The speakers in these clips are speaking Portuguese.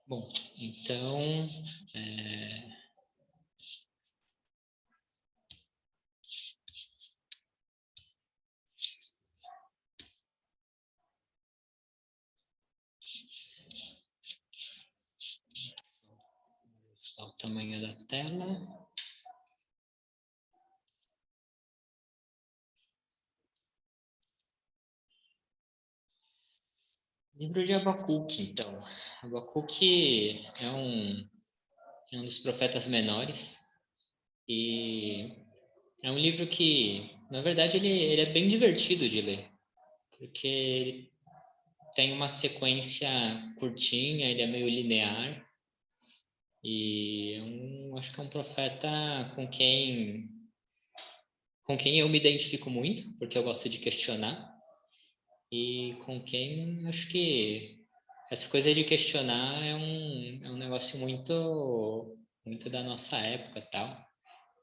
Bom, então, o tamanho da tela. Livro de Abacuque, então. Abacuque é um dos profetas menores e é um livro que, na verdade, ele é bem divertido de ler, porque tem uma sequência curtinha, ele é meio linear e acho que é um profeta com quem eu me identifico muito, porque eu gosto de questionar, e com quem acho que essa coisa de questionar é um negócio muito da nossa época tal,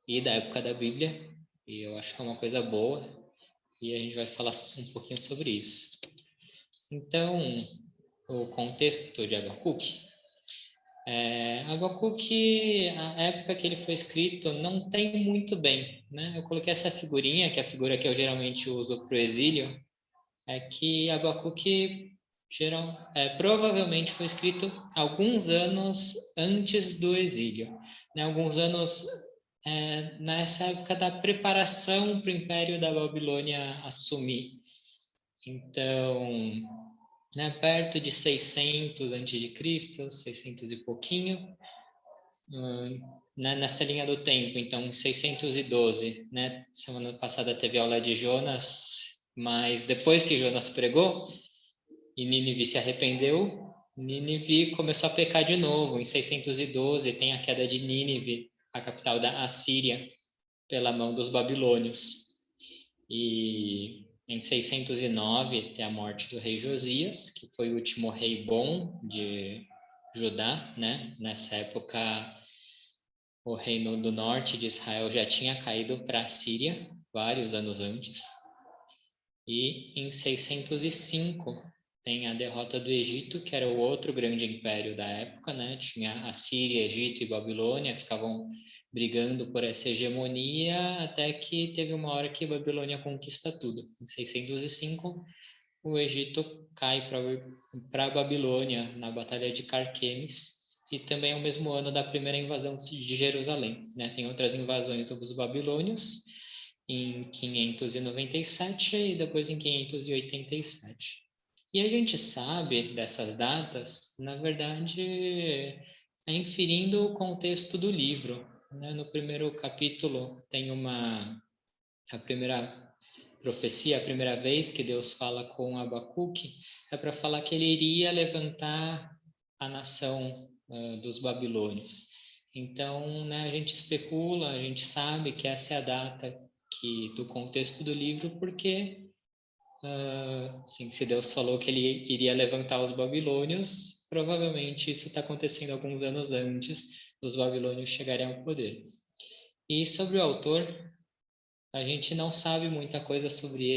e da época da Bíblia, e eu acho que é uma coisa boa, e a gente vai falar um pouquinho sobre isso. Então, o contexto de Abacuque. Abacuque, a época que ele foi escrito, não tem muito bem, né? Eu coloquei essa figurinha, que é a figura que eu geralmente uso para o exílio, é que Abacuque provavelmente foi escrito alguns anos antes do exílio, né? Alguns anos nessa época da preparação para o Império da Babilônia assumir. Então, né, perto de 600 a.C., 600 e pouquinho, nessa linha do tempo. Então, 612, né? Semana passada teve aula de Jonas, mas depois que Jonas pregou e Nínive se arrependeu, Nínive começou a pecar de novo. Em 612 tem a queda de Nínive, a capital da Assíria, pela mão dos babilônios. E em 609 tem a morte do rei Josias, que foi o último rei bom de Judá, né? Nessa época, o reino do norte de Israel já tinha caído para a Síria vários anos antes. E em 605 tem a derrota do Egito, que era o outro grande império da época, né? Tinha a Síria, Egito e Babilônia, ficavam brigando por essa hegemonia, até que teve uma hora que Babilônia conquista tudo. Em 605, o Egito cai para a Babilônia na Batalha de Carquemes, e também é o mesmo ano da primeira invasão de Jerusalém, né? Tem outras invasões dos babilônios em 597 e depois em 587. E a gente sabe dessas datas, na verdade, inferindo o contexto do livro, né? No primeiro capítulo tem a primeira profecia, a primeira vez que Deus fala com Abacuque, é para falar que ele iria levantar a nação dos babilônios. Então, né, a gente especula, a gente sabe que essa é a data do contexto do livro, porque assim, se Deus falou que ele iria levantar os babilônios, provavelmente isso está acontecendo alguns anos antes dos babilônios chegarem ao poder. E sobre o autor, a gente não sabe muita coisa sobre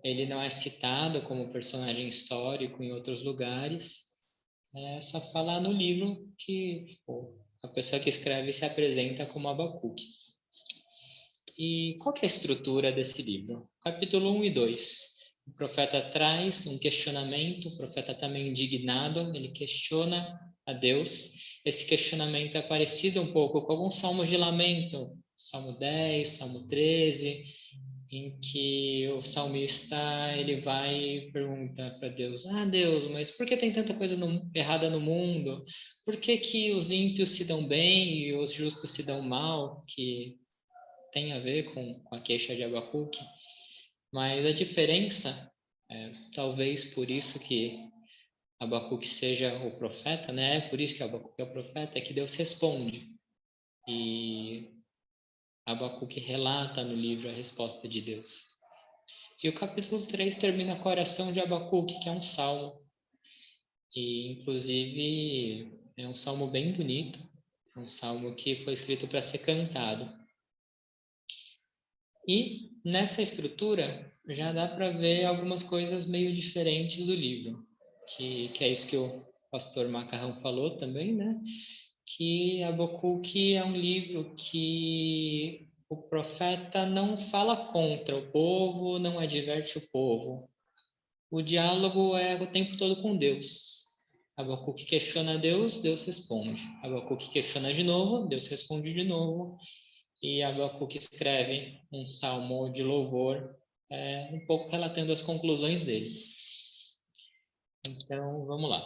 ele não é citado como personagem histórico em outros lugares, é só falar no livro que a pessoa que escreve se apresenta como Abacuque. E qual que é a estrutura desse livro? Capítulo 1 e 2. O profeta traz um questionamento, o profeta está meio indignado, ele questiona a Deus. Esse questionamento é parecido um pouco com alguns salmos de lamento, Salmo 10, Salmo 13, em que o salmista ele vai e pergunta para Deus: Deus, mas por que tem tanta coisa errada no mundo? Por que que os ímpios se dão bem e os justos se dão mal? Que tem a ver com a queixa de Abacuque, mas a diferença, talvez por isso que Abacuque seja o profeta, né? Por isso que Abacuque é o profeta, é que Deus responde. E Abacuque relata no livro a resposta de Deus. E o capítulo 3 termina com a oração de Abacuque, que é um salmo. E, inclusive, é um salmo bem bonito. É um salmo que foi escrito para ser cantado. E nessa estrutura já dá para ver algumas coisas meio diferentes do livro, que é isso que pastor Macarrão falou também, né? Que Abacuque é um livro que o profeta não fala contra o povo, não adverte o povo. O diálogo é o tempo todo com Deus. Abacuque questiona Deus, Deus responde. Abacuque questiona de novo, Deus responde de novo. E Abacuque escreve um salmo de louvor, um pouco relatando as conclusões dele. Então, vamos lá.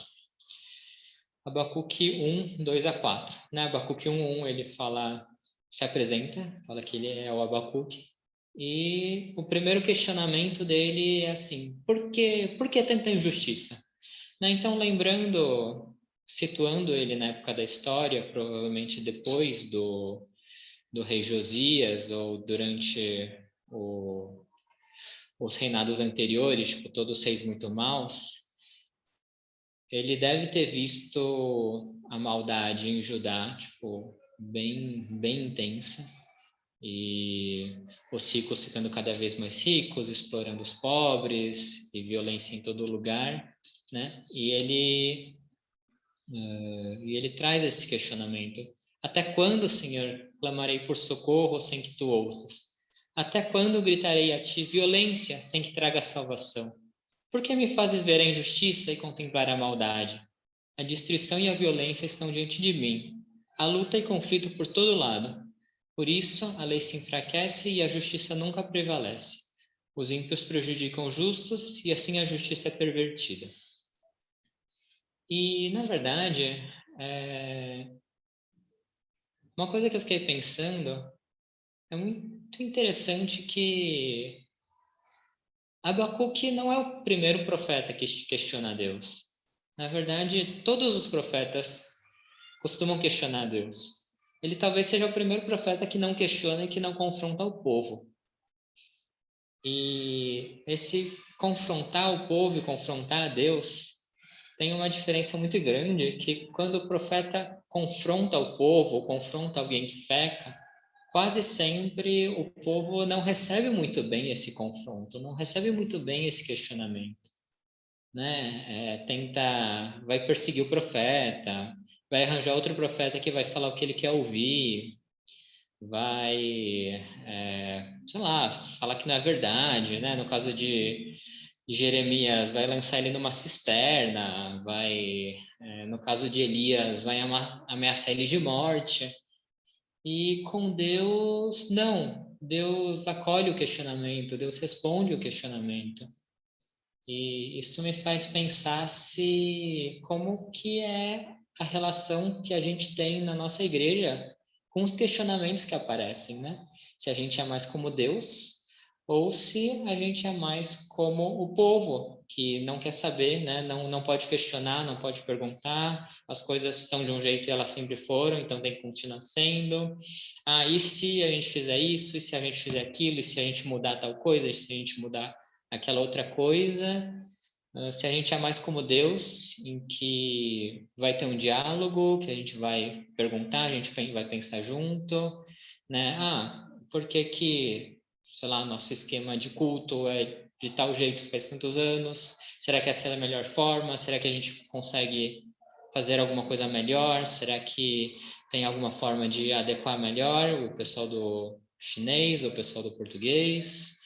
Abacuque 1, 2 a 4. Na Abacuque 1, 1, ele se apresenta, fala que ele é o Abacuque. E o primeiro questionamento dele é assim, por que tanta injustiça? Né? Então, situando ele na época da história, provavelmente depois do rei Josias, ou durante os reinados anteriores, tipo, todos os reis muito maus, ele deve ter visto a maldade em Judá, tipo, bem intensa, e os ricos ficando cada vez mais ricos, explorando os pobres, e violência em todo lugar, né? E ele traz esse questionamento. Até quando, Senhor, clamarei por socorro sem que tu ouças? Até quando gritarei a ti violência sem que traga salvação? Por que me fazes ver a injustiça e contemplar a maldade? A destruição e a violência estão diante de mim. Há luta e conflito por todo lado. Por isso, a lei se enfraquece e a justiça nunca prevalece. Os ímpios prejudicam os justos e assim a justiça é pervertida. E, na verdade, uma coisa que eu fiquei pensando é muito interessante que Abacuque não é o primeiro profeta que questiona Deus. Na verdade, todos os profetas costumam questionar Deus. Ele talvez seja o primeiro profeta que não questiona e que não confronta o povo. E esse confrontar o povo e confrontar a Deus tem uma diferença muito grande, que quando o profeta confronta o povo, ou confronta alguém que peca, quase sempre o povo não recebe muito bem esse confronto, não recebe muito bem esse questionamento, né? Vai perseguir o profeta, vai arranjar outro profeta que vai falar o que ele quer ouvir, sei lá, falar que não é verdade, né? No caso de Jeremias, vai lançar ele numa cisterna, no caso de Elias, vai ameaçar ele de morte. E com Deus, não. Deus acolhe o questionamento, Deus responde o questionamento. E isso me faz pensar como que é a relação que a gente tem na nossa igreja com os questionamentos que aparecem, né? Se a gente é mais como Deus ou se a gente é mais como o povo, que não quer saber, né? Não pode questionar, não pode perguntar, as coisas são de um jeito e elas sempre foram, então tem que continuar sendo. Ah, e se a gente fizer isso, e se a gente fizer aquilo, e se a gente mudar tal coisa, e se a gente mudar aquela outra coisa, se a gente é mais como Deus, em que vai ter um diálogo, que a gente vai perguntar, a gente vai pensar junto, né? Ah, por que, sei lá, nosso esquema de culto é de tal jeito faz tantos anos? Será que essa é a melhor forma? Será que a gente consegue fazer alguma coisa melhor? Será que tem alguma forma de adequar melhor o pessoal do chinês, o pessoal do português?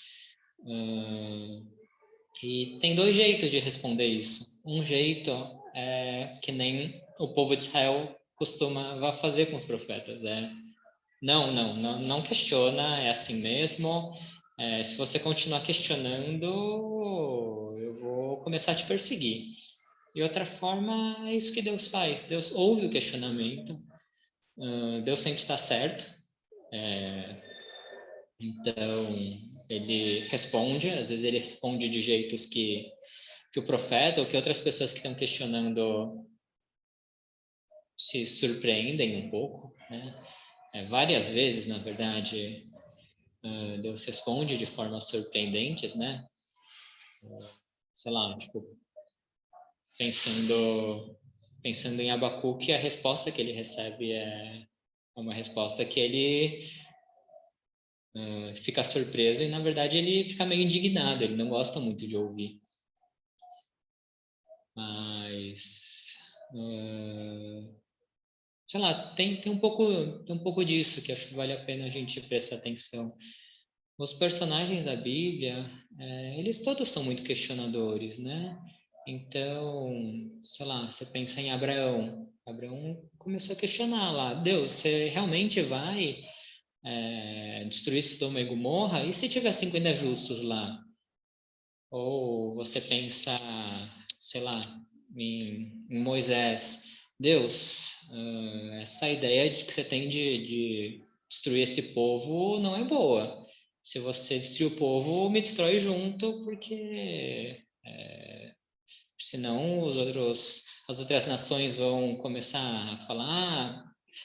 E tem dois jeitos de responder isso. Um jeito é que nem o povo de Israel costumava fazer com os profetas. Não questiona, é assim mesmo. Se você continuar questionando, eu vou começar a te perseguir. E outra forma é isso que Deus faz. Deus ouve o questionamento. Deus sempre está certo. Então, ele responde. Às vezes ele responde de jeitos que o profeta ou que outras pessoas que estão questionando se surpreendem um pouco, né? Várias vezes, na verdade, Deus responde de formas surpreendentes, né? Sei lá, tipo, pensando em Abacuque, a resposta que ele recebe é uma resposta que ele fica surpreso e, na verdade, ele fica meio indignado, ele não gosta muito de ouvir. Mas Sei lá, tem um pouco disso que acho que vale a pena a gente prestar atenção. Os personagens da Bíblia, eles todos são muito questionadores, né? Então, sei lá, você pensa em Abraão. Abraão começou a questionar lá, Deus, você realmente vai destruir Sodoma e Gomorra? E se tiver 50 justos lá? Ou você pensa, sei lá, em Moisés, Deus, essa ideia de que você tem de destruir esse povo não é boa. Se você destruir o povo, me destrói junto, porque senão as outras nações vão começar a falar,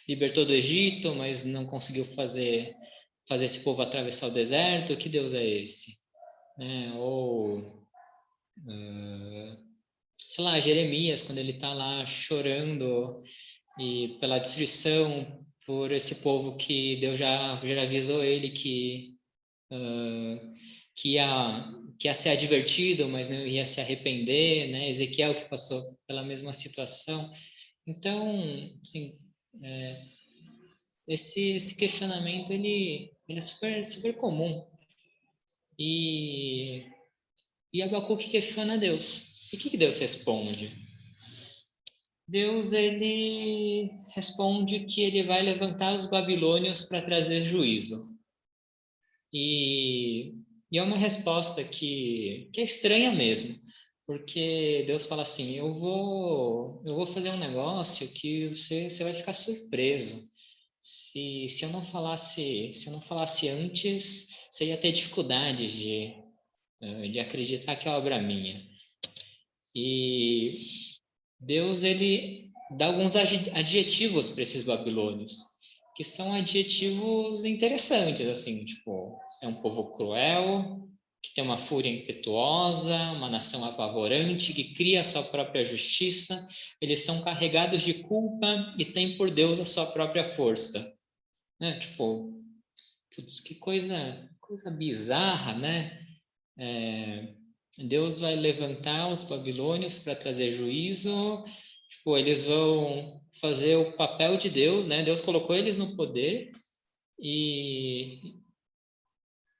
libertou do Egito, mas não conseguiu fazer esse povo atravessar o deserto, que Deus é esse? Ou sei lá, Jeremias, quando ele está lá chorando e pela destruição por esse povo que Deus já avisou ele que ia ser advertido, mas não ia se arrepender, né? Ezequiel que passou pela mesma situação. Então, assim, esse questionamento ele é super comum. E Abacuque questiona Deus. E o que Deus responde? Deus ele responde que ele vai levantar os babilônios para trazer juízo. E, e é uma resposta que é estranha mesmo, porque Deus fala assim: eu vou fazer um negócio que você vai ficar surpreso. Se eu não falasse antes, você ia ter dificuldades de acreditar que é obra minha. E Deus ele dá alguns adjetivos para esses babilônios, que são adjetivos interessantes, assim, tipo, é um povo cruel, que tem uma fúria impetuosa, uma nação apavorante, que cria a sua própria justiça, eles são carregados de culpa e têm por Deus a sua própria força. Né? Tipo, putz, que coisa bizarra, né? Deus vai levantar os babilônios para trazer juízo. Tipo, eles vão fazer o papel de Deus, né? Deus colocou eles no poder e,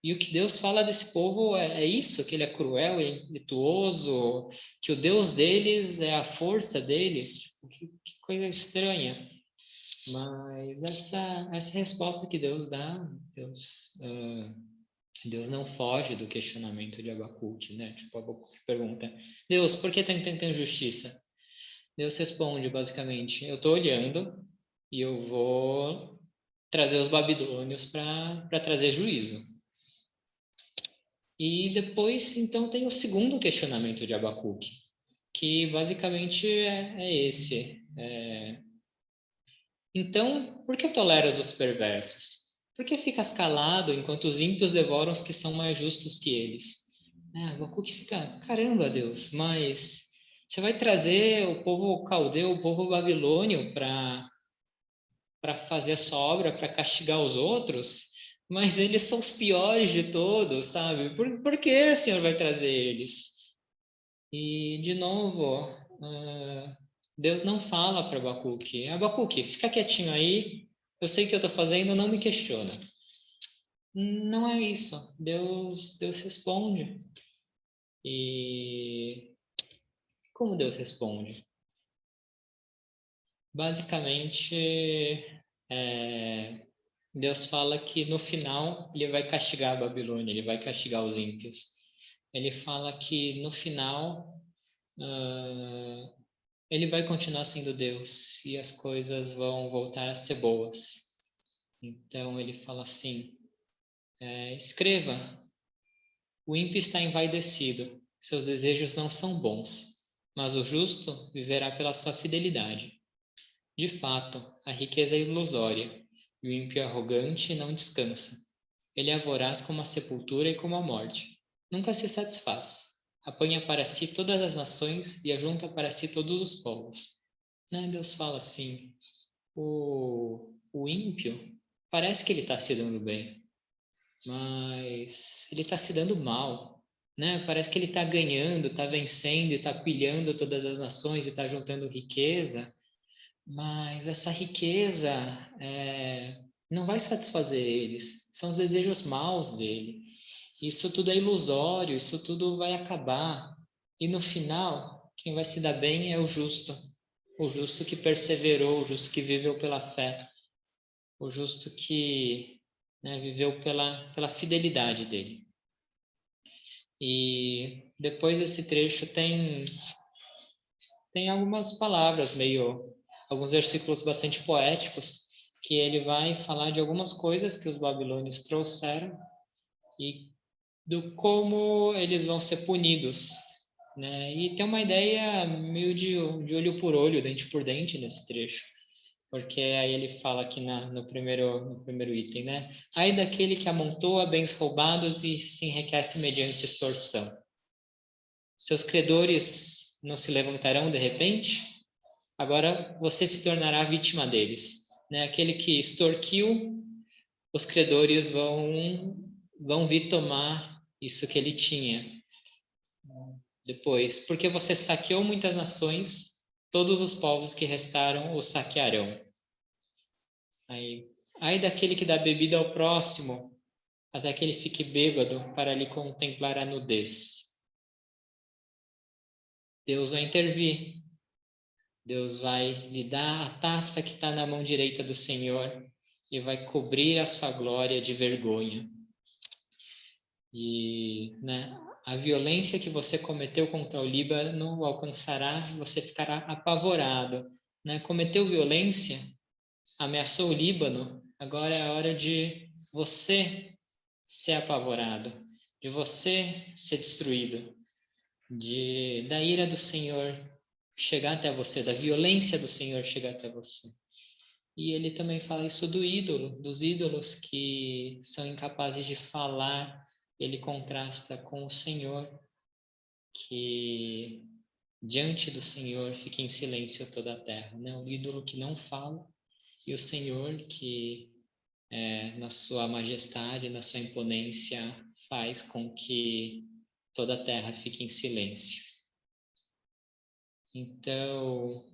e o que Deus fala desse povo é isso, que ele é cruel, é impetuoso, que o Deus deles é a força deles. Tipo, que coisa estranha. Mas essa resposta que Deus dá, Deus não foge do questionamento de Abacuque, né? Tipo, Abacuque pergunta, Deus, por que tem tanta injustiça? Deus responde, basicamente, eu estou olhando e eu vou trazer os babilônios para trazer juízo. E depois, então, tem o segundo questionamento de Abacuque, que basicamente é esse. Então, por que toleras os perversos? Por que ficas calado enquanto os ímpios devoram os que são mais justos que eles? Abacuque fica, caramba, Deus, mas você vai trazer o povo caldeu, o povo babilônio para fazer a sua obra, para castigar os outros, mas eles são os piores de todos, sabe? Por que o Senhor vai trazer eles? E, de novo, Deus não fala para Abacuque, Abacuque, fica quietinho aí, eu sei o que eu estou fazendo, não me questiona. Não é isso. Deus responde. E como Deus responde? Basicamente, Deus fala que no final ele vai castigar a Babilônia, ele vai castigar os ímpios. Ele fala que no final ele vai continuar sendo Deus e as coisas vão voltar a ser boas. Então ele fala assim: escreva, o ímpio está envaidecido, seus desejos não são bons, mas o justo viverá pela sua fidelidade. De fato, a riqueza é ilusória, e o ímpio arrogante não descansa. Ele é voraz como a sepultura e como a morte. Nunca se satisfaz. Apanha para si todas as nações e ajunta para si todos os povos. Né? Deus fala assim, o ímpio parece que ele está se dando bem, mas ele está se dando mal. né? Parece que ele está ganhando, está vencendo, está pilhando todas as nações e está juntando riqueza, mas essa riqueza não vai satisfazer eles, são os desejos maus dele. Isso tudo é ilusório, isso tudo vai acabar. E no final, quem vai se dar bem é o justo que perseverou, o justo que viveu pela fé, o justo que, né, viveu pela fidelidade dele. E depois desse trecho tem algumas palavras alguns versículos bastante poéticos, que ele vai falar de algumas coisas que os babilônios trouxeram e do como eles vão ser punidos, né? E tem uma ideia meio de olho por olho, dente por dente nesse trecho, porque aí ele fala aqui no primeiro item, né? Ai daquele que amontoa bens roubados e se enriquece mediante extorsão. Seus credores não se levantarão de repente? Agora você se tornará vítima deles, né? Aquele que extorquiu, os credores vão vir tomar isso que ele tinha depois, porque você saqueou muitas nações, todos os povos que restaram o saquearão. Aí daquele que dá bebida ao próximo, até que ele fique bêbado para lhe contemplar a nudez. Deus vai intervir. Deus vai lhe dar a taça que está na mão direita do Senhor e vai cobrir a sua glória de vergonha. E, né, a violência que você cometeu contra o Líbano alcançará, você ficará apavorado, né? Cometeu violência, ameaçou o Líbano, agora é a hora de você ser apavorado, de você ser destruído, da ira do Senhor chegar até você, da violência do Senhor chegar até você. E ele também fala isso do ídolo, dos ídolos que são incapazes de falar. Ele contrasta com o Senhor, que diante do Senhor fica em silêncio toda a terra, né? O ídolo que não fala e o Senhor que, na sua majestade, na sua imponência, faz com que toda a terra fique em silêncio. Então,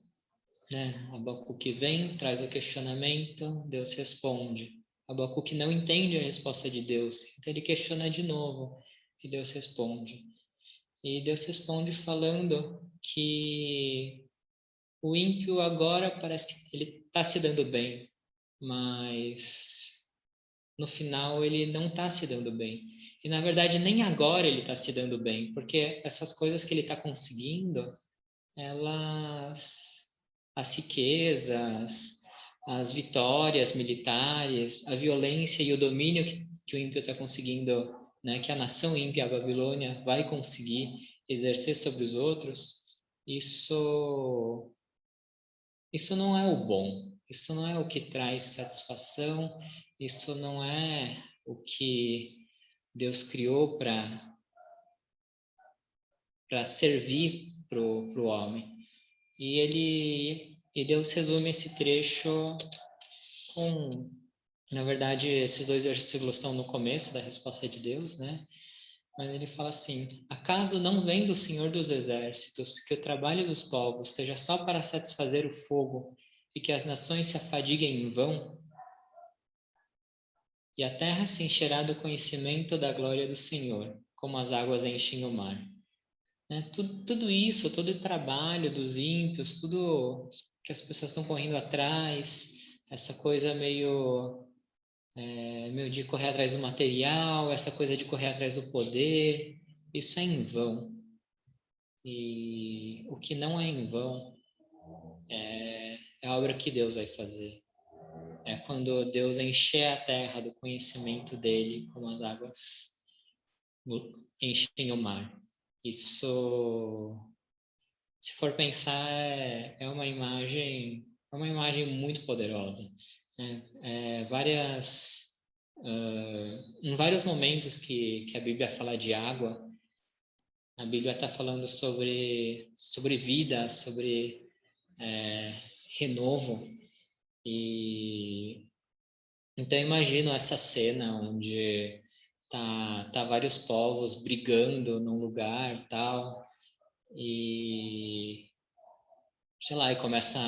né, Abacuque vem, traz o questionamento, Deus responde. Abacuque não entende a resposta de Deus, então ele questiona de novo e Deus responde. E Deus responde falando que o ímpio agora parece que ele está se dando bem, mas no final ele não está se dando bem. E na verdade nem agora ele está se dando bem, porque essas coisas que ele está conseguindo, as riquezas, as vitórias militares, a violência e o domínio que o ímpio está conseguindo, né, que a nação ímpia, a Babilônia, vai conseguir exercer sobre os outros, isso, isso não é o bom, isso não é o que traz satisfação, isso não é o que Deus criou para servir para o homem. E Deus resume esse trecho com, na verdade, esses dois versículos estão no começo da resposta de Deus, né? Mas ele fala assim: acaso não vem do Senhor dos Exércitos que o trabalho dos povos seja só para satisfazer o fogo e que as nações se afadiguem em vão? E a terra se encherá do conhecimento da glória do Senhor, como as águas enchem o mar. Né? Tudo isso, todo o trabalho dos ímpios, tudo que as pessoas estão correndo atrás, essa coisa meio de correr atrás do material, essa coisa de correr atrás do poder, isso é em vão. E o que não é em vão é a obra que Deus vai fazer. É quando Deus encher a terra do conhecimento dele, como as águas enchem o mar. Isso, se for pensar, é uma imagem muito poderosa. Né? Em vários momentos que a Bíblia fala de água, a Bíblia está falando sobre vida, sobre renovo. E então eu imagino essa cena onde tá vários povos brigando num lugar, tal, e sei lá, e começa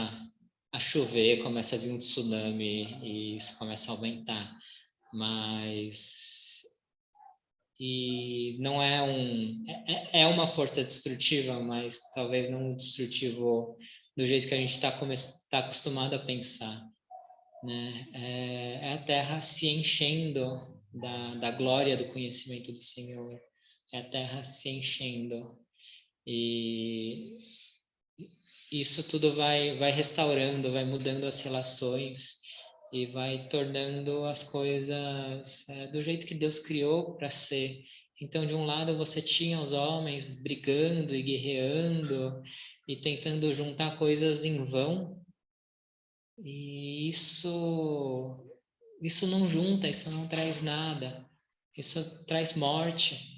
a chover, começa a vir um tsunami e isso começa a aumentar. Mas e não é é uma força destrutiva, mas talvez não destrutivo do jeito que a gente tá acostumado a pensar, né? É a Terra se enchendo da glória do conhecimento do Senhor, é a Terra se enchendo e isso tudo vai restaurando, vai mudando as relações e vai tornando as coisas do jeito que Deus criou para ser. Então, de um lado, você tinha os homens brigando e guerreando e tentando juntar coisas em vão, e isso não junta, isso não traz nada, isso traz morte.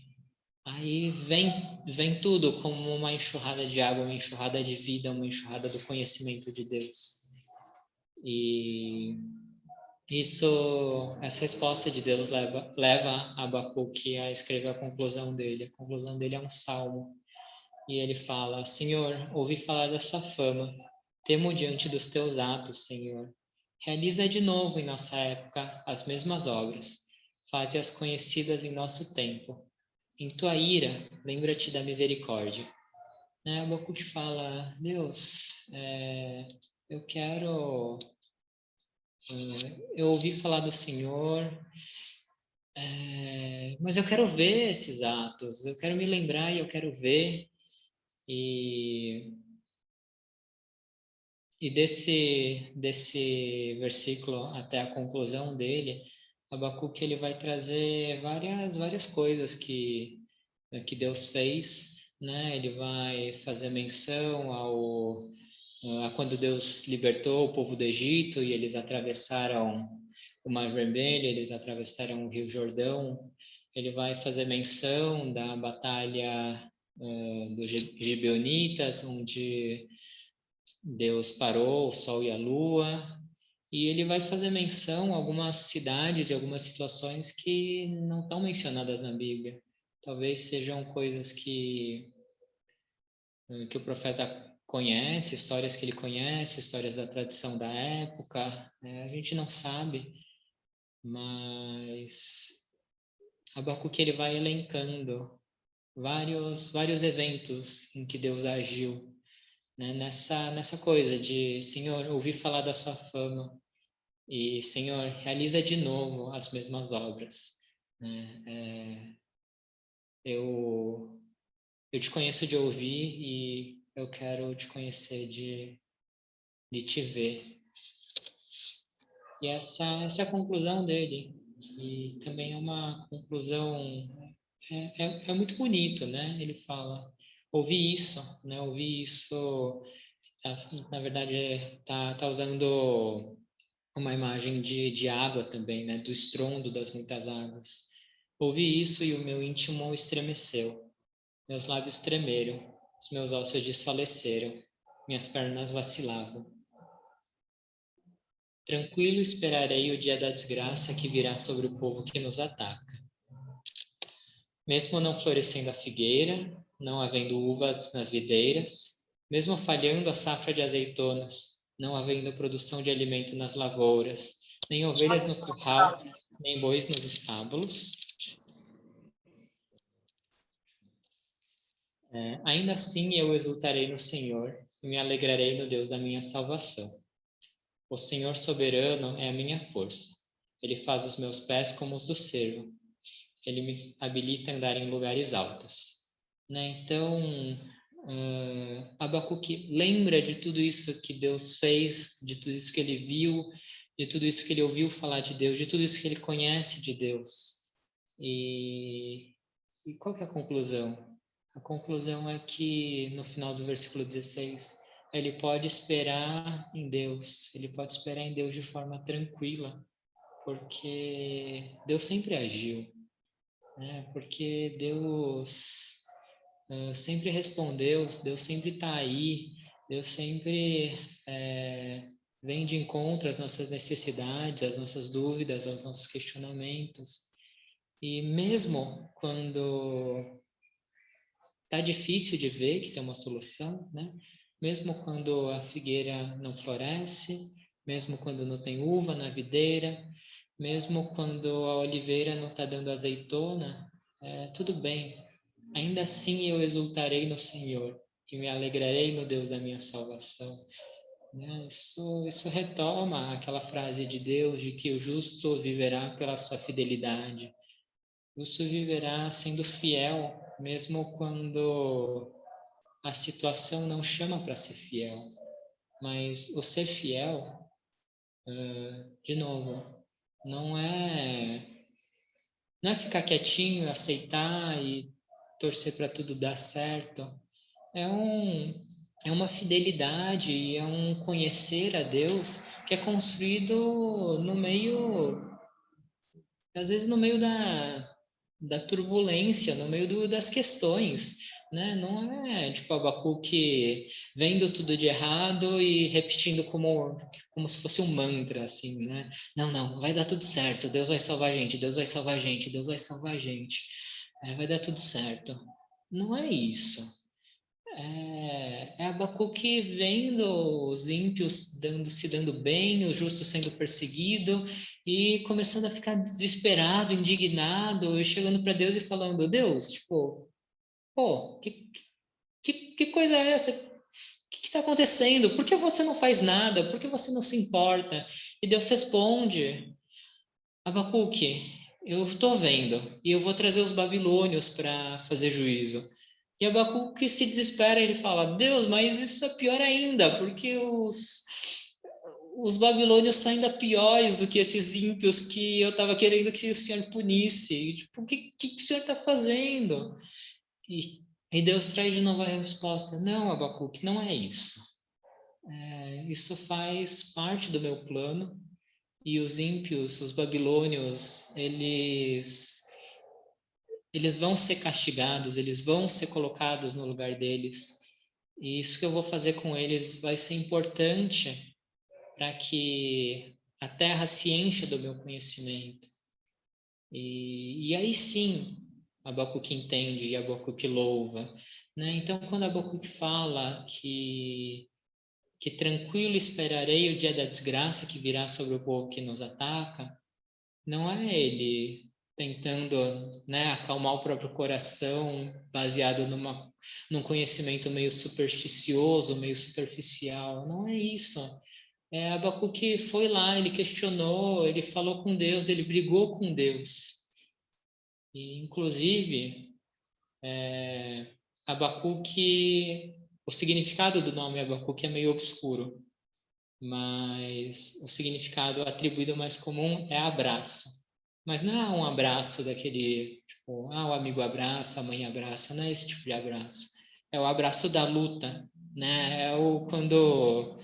Aí vem tudo como uma enxurrada de água, uma enxurrada de vida, uma enxurrada do conhecimento de Deus. E essa resposta de Deus leva Abacuque a escrever a conclusão dele. A conclusão dele é um salmo. E ele fala: Senhor, ouvi falar da sua fama, temo diante dos teus atos, Senhor. Realiza de novo em nossa época as mesmas obras, faze-as conhecidas em nosso tempo. Em tua ira, lembra-te da misericórdia. Né? Abacuque fala: Deus, eu quero. Eu ouvi falar do Senhor, mas eu quero ver esses atos, eu quero me lembrar e eu quero ver. E E desse versículo até a conclusão dele, Abacuque ele vai trazer várias coisas que Deus fez, né? Ele vai fazer menção a quando Deus libertou o povo do Egito e eles atravessaram o Mar Vermelho, eles atravessaram o Rio Jordão. Ele vai fazer menção da batalha dos Gibeonitas, onde Deus parou o sol e a lua, e ele vai fazer menção a algumas cidades e algumas situações que não estão mencionadas na Bíblia. Talvez sejam coisas que o profeta conhece, histórias que ele conhece, histórias da tradição da época. A gente não sabe, mas Abacuque ele vai elencando vários eventos em que Deus agiu, né? Nessa coisa de, Senhor, ouvi falar da sua fama e, Senhor, realiza de novo as mesmas obras, né? Eu, eu te conheço de ouvir e eu quero te conhecer de te ver. E essa é a conclusão dele, que também é uma conclusão, é muito bonito, né? Ele fala, ouvi isso, né? Ouvi isso, na verdade, tá usando uma imagem de água também, né? Do estrondo das muitas águas. Ouvi isso e o meu íntimo estremeceu. Meus lábios tremeram, os meus ossos desfaleceram, minhas pernas vacilavam. Tranquilo esperarei o dia da desgraça que virá sobre o povo que nos ataca. Mesmo não florescendo a figueira, não havendo uvas nas videiras, mesmo falhando a safra de azeitonas, não havendo produção de alimento nas lavouras, nem ovelhas no curral, nem bois nos estábulos, ainda assim eu exultarei no Senhor e me alegrarei no Deus da minha salvação. O Senhor soberano é a minha força. Ele faz os meus pés como os do cervo. Ele me habilita a andar em lugares altos. Né? Então, Abacuque lembra de tudo isso que Deus fez, de tudo isso que ele viu, de tudo isso que ele ouviu falar de Deus, de tudo isso que ele conhece de Deus. E qual que é a conclusão? A conclusão é que no final do versículo 16, ele pode esperar em Deus, ele pode esperar em Deus de forma tranquila, porque Deus sempre agiu, né? Porque Deus sempre respondeu, Deus sempre está aí, Deus sempre vem de encontro às nossas necessidades, às nossas dúvidas, aos nossos questionamentos. E mesmo quando tá difícil de ver que tem uma solução, né? Mesmo quando a figueira não floresce, mesmo quando não tem uva na videira, mesmo quando a oliveira não está dando azeitona, tudo bem. Ainda assim eu exultarei no Senhor e me alegrarei no Deus da minha salvação. Né? Isso retoma aquela frase de Deus de que o justo viverá pela sua fidelidade. O justo viverá sendo fiel, mesmo quando a situação não chama para ser fiel. Mas o ser fiel, de novo, não é, não é ficar quietinho, aceitar e torcer para tudo dar certo. É é uma fidelidade, é um conhecer a Deus que é construído no meio, às vezes no meio da turbulência, no meio das questões, né? Não é tipo Abacuque vendo tudo de errado e repetindo como se fosse um mantra, assim, né? Não, não, vai dar tudo certo, Deus vai salvar a gente, Deus vai salvar a gente, Deus vai salvar a gente, vai dar tudo certo. Não é isso. É Abacuque vendo os ímpios se dando bem, o justo sendo perseguido e começando a ficar desesperado, indignado, e chegando para Deus e falando: Deus, tipo, pô, que coisa é essa? O que está acontecendo? Por que você não faz nada? Por que você não se importa? E Deus responde: Abacuque, eu estou vendo e eu vou trazer os babilônios para fazer juízo. E Abacuque se desespera, ele fala: Deus, mas isso é pior ainda, porque os babilônios são ainda piores do que esses ímpios que eu estava querendo que o Senhor punisse. E, tipo, o o Senhor está fazendo? E Deus traz de novo a resposta: Não, Abacuque, não é isso. Isso faz parte do meu plano. E os ímpios, os babilônios, eles vão ser castigados, eles vão ser colocados no lugar deles. E isso que eu vou fazer com eles vai ser importante para que a terra se encha do meu conhecimento. E aí sim, Abacuque entende e Abacuque louva. Né? Então, quando Abacuque fala que tranquilo esperarei o dia da desgraça que virá sobre o povo que nos ataca, não é ele tentando, né, acalmar o próprio coração baseado num conhecimento meio supersticioso, meio superficial. Não é isso. Abacuque foi lá, ele questionou, ele falou com Deus, ele brigou com Deus. E, inclusive, Abacuque, o significado do nome Abacuque é meio obscuro, mas o significado atribuído mais comum é abraço. Mas não é um abraço daquele, tipo, o amigo abraça, a mãe abraça, não é esse tipo de abraço. É o abraço da luta, né? Quando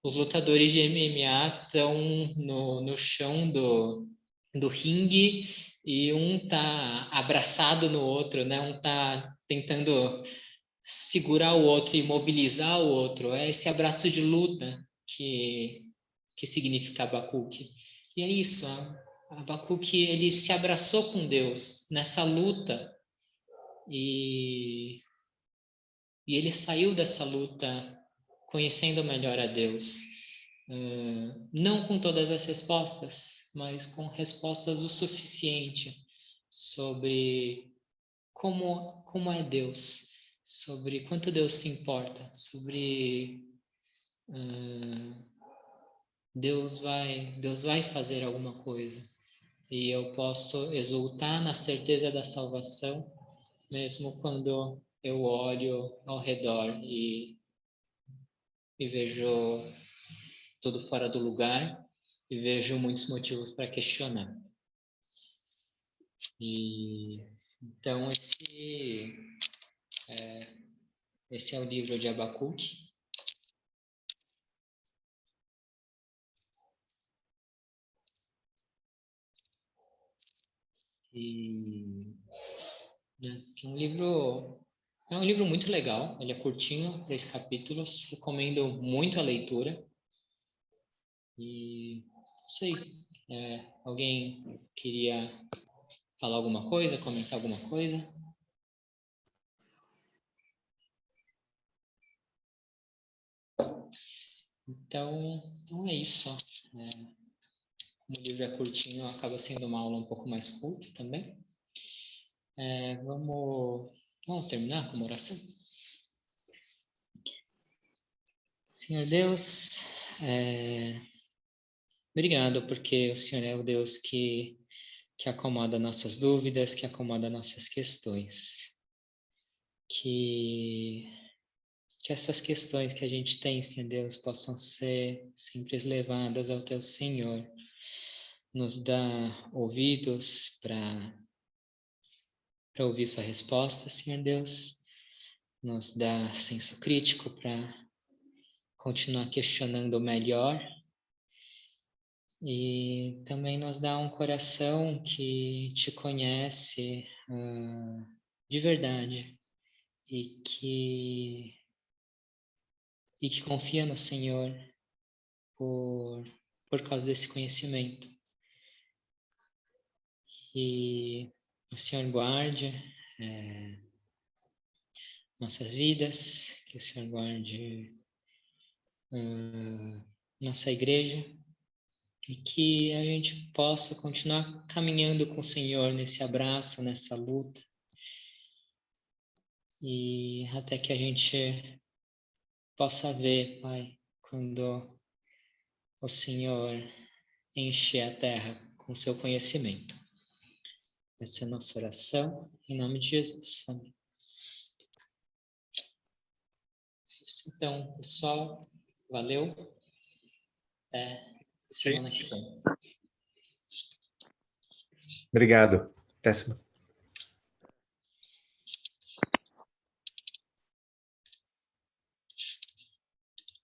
os lutadores de MMA estão no chão do ringue e um tá abraçado no outro, né? Um tá tentando segurar o outro e mobilizar o outro. É esse abraço de luta que significa Abacuque. E é isso, Abacuque, ele se abraçou com Deus nessa luta e, e ele saiu dessa luta conhecendo melhor a Deus. Não com todas as respostas, mas com respostas o suficiente sobre como é Deus, sobre quanto Deus se importa, sobre Deus vai fazer alguma coisa. E eu posso exultar na certeza da salvação, mesmo quando eu olho ao redor e vejo tudo fora do lugar e vejo muitos motivos para questionar. E então esse é o livro de Abacuque. E né, é um livro muito legal. Ele é curtinho, 3 capítulos. Recomendo muito a leitura. E não sei, alguém queria falar alguma coisa, comentar alguma coisa? Então é isso. Como o livro é curtinho, acaba sendo uma aula um pouco mais curta também. Vamos terminar com uma oração? Senhor Deus, obrigado porque o Senhor é o Deus que acomoda nossas dúvidas, que acomoda nossas questões. Que essas questões que a gente tem, Senhor Deus, possam ser sempre levadas ao Teu Senhor. Nos dá ouvidos para ouvir sua resposta, Senhor Deus. Nos dá senso crítico para continuar questionando melhor. E também nos dá um coração que te conhece de verdade e que confia no Senhor por causa desse conhecimento. E o Senhor guarde nossas vidas, que o Senhor guarde nossa igreja e que a gente possa continuar caminhando com o Senhor nesse abraço, nessa luta e até que a gente possa ver, Pai, quando o Senhor encher a terra com seu conhecimento. Essa é a nossa oração, em nome de Jesus. Amém. Então, pessoal, valeu. Até semana que vem. Obrigado. Até semana.